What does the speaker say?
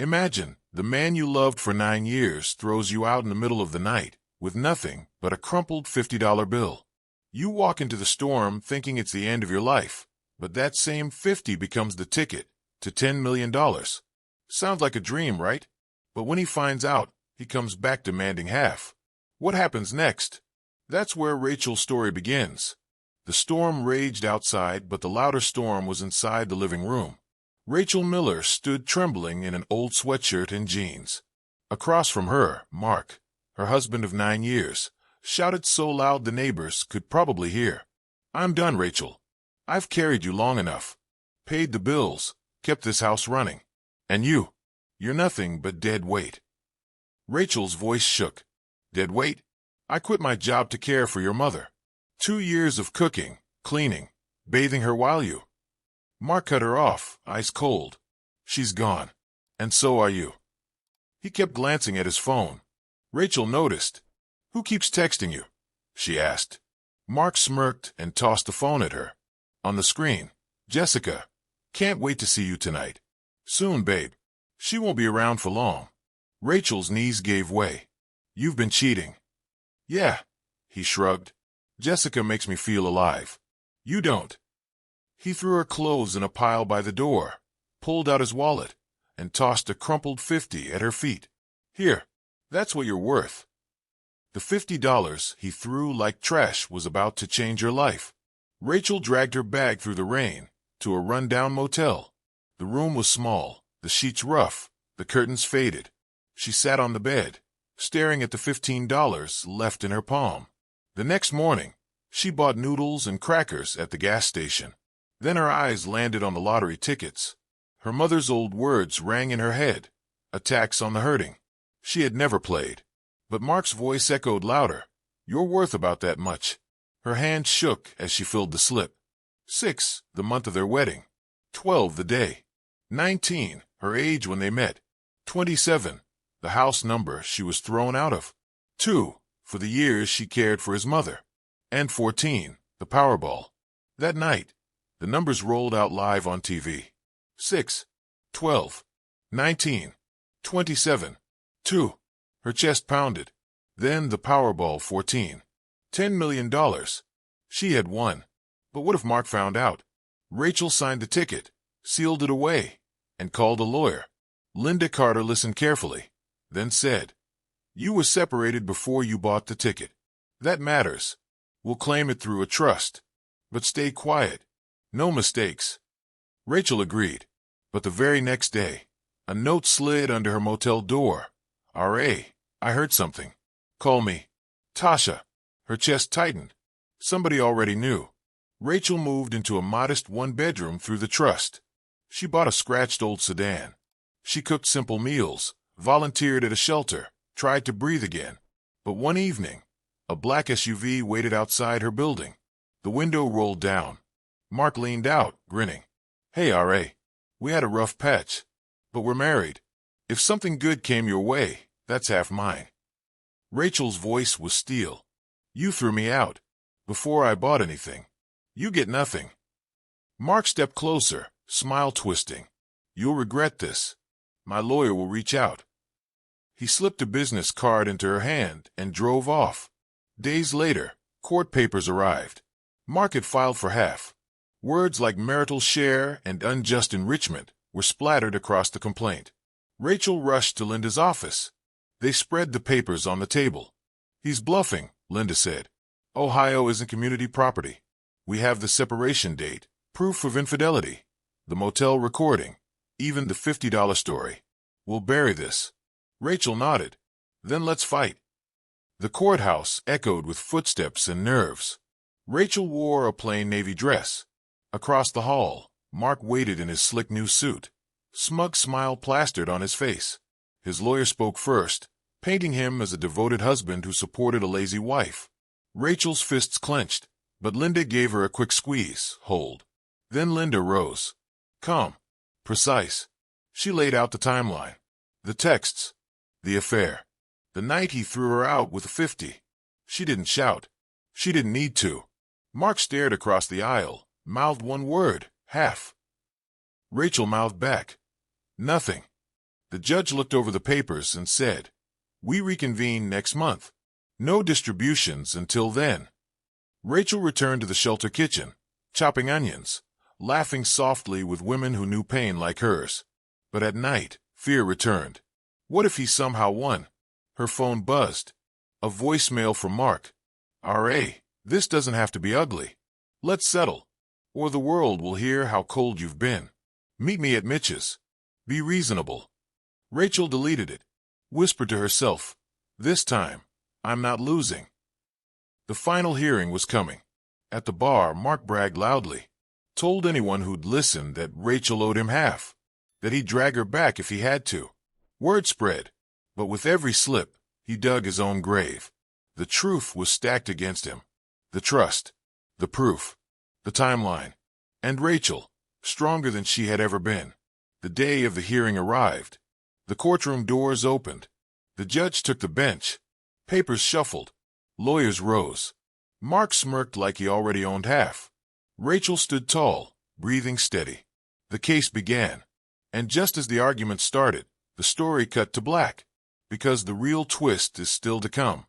Imagine, the man you loved for 9 years throws you out in the middle of the night with nothing but a crumpled $50 bill. You walk into the storm thinking it's the end of your life, but that same 50 becomes the ticket to $10 million. Sounds like a dream, right? But when he finds out, he comes back demanding half. What happens next? That's where Rachel's story begins. The storm raged outside, but the louder storm was inside the living room. Rachel Miller stood trembling in an old sweatshirt and jeans. Across from her, Mark, her husband of 9 years, shouted so loud the neighbors could probably hear. "I'm done, Rachel. I've carried you long enough. Paid the bills, kept this house running. And you're nothing but dead weight." Rachel's voice shook. "Dead weight? I quit my job to care for your mother. 2 years of cooking, cleaning, bathing her while you—" Mark cut her off, ice cold. "She's gone. And so are you." He kept glancing at his phone. Rachel noticed. "Who keeps texting you?" she asked. Mark smirked and tossed the phone at her. On the screen, "Jessica. Can't wait to see you tonight. Soon, babe. She won't be around for long." Rachel's knees gave way. "You've been cheating." "Yeah," he shrugged. "Jessica makes me feel alive. You don't." He threw her clothes in a pile by the door, pulled out his wallet, and tossed a crumpled 50 at her feet. "Here, that's what you're worth." The $50 he threw like trash was about to change her life. Rachel dragged her bag through the rain to a rundown motel. The room was small, the sheets rough, the curtains faded. She sat on the bed, staring at the $15 left in her palm. The next morning, she bought noodles and crackers at the gas station. Then her eyes landed on the lottery tickets. Her mother's old words rang in her head, a tax on the hurting. She had never played. But Mark's voice echoed louder. "You're worth about that much." Her hand shook as she filled the slip. 6, the month of their wedding. 12, the day. 19, her age when they met. 27, the house number she was thrown out of. 2, for the years she cared for his mother. And 14, the Powerball. That night, the numbers rolled out live on TV. 6, 12, 19, 27, 2. Her chest pounded. Then the Powerball 14. $10 million. She had won. But what if Mark found out? Rachel signed the ticket, sealed it away, and called a lawyer. Linda Carter listened carefully, then said, "You were separated before you bought the ticket. That matters. We'll claim it through a trust. But stay quiet. No mistakes." Rachel agreed. But the very next day, a note slid under her motel door. "R.A., I heard something. Call me. Tasha." Her chest tightened. Somebody already knew. Rachel moved into a modest one-bedroom through the trust. She bought a scratched old sedan. She cooked simple meals, volunteered at a shelter, tried to breathe again. But one evening, a black SUV waited outside her building. The window rolled down. Mark leaned out, grinning. "Hey, R.A., we had a rough patch, but we're married. If something good came your way, that's half mine." Rachel's voice was steel. "You threw me out. Before I bought anything. You get nothing." Mark stepped closer, smile twisting. "You'll regret this. My lawyer will reach out." He slipped a business card into her hand and drove off. Days later, court papers arrived. Mark had filed for half. Words like marital share and unjust enrichment were splattered across the complaint. Rachel rushed to Linda's office. They spread the papers on the table. "He's bluffing," Linda said. "Ohio isn't community property. We have the separation date, proof of infidelity, the motel recording, even the $50 story. We'll bury this." Rachel nodded. "Then let's fight." The courthouse echoed with footsteps and nerves. Rachel wore a plain navy dress. Across the hall, Mark waited in his slick new suit. Smug smile plastered on his face. His lawyer spoke first, painting him as a devoted husband who supported a lazy wife. Rachel's fists clenched, but Linda gave her a quick squeeze, hold. Then Linda rose. Calm. Precise. She laid out the timeline. The texts. The affair. The night he threw her out with a 50. She didn't shout. She didn't need to. Mark stared across the aisle, mouthed one word, half. Rachel mouthed back. Nothing. The judge looked over the papers and said, "We reconvene next month. No distributions until then." Rachel returned to the shelter kitchen, chopping onions, laughing softly with women who knew pain like hers. But at night, fear returned. What if he somehow won? Her phone buzzed. A voicemail from Mark. "R.A., this doesn't have to be ugly. Let's settle, or the world will hear how cold you've been. Meet me at Mitch's. Be reasonable." Rachel deleted it, whispered to herself, "This time, I'm not losing." The final hearing was coming. At the bar, Mark bragged loudly, told anyone who'd listened that Rachel owed him half, that he'd drag her back if he had to. Word spread, but with every slip, he dug his own grave. The truth was stacked against him. The trust, the proof, the timeline, and Rachel, stronger than she had ever been. The day of the hearing arrived. The courtroom doors opened. The judge took the bench. Papers shuffled. Lawyers rose. Mark smirked like he already owned half. Rachel stood tall, breathing steady. The case began. And just as the argument started, the story cut to black. Because the real twist is still to come.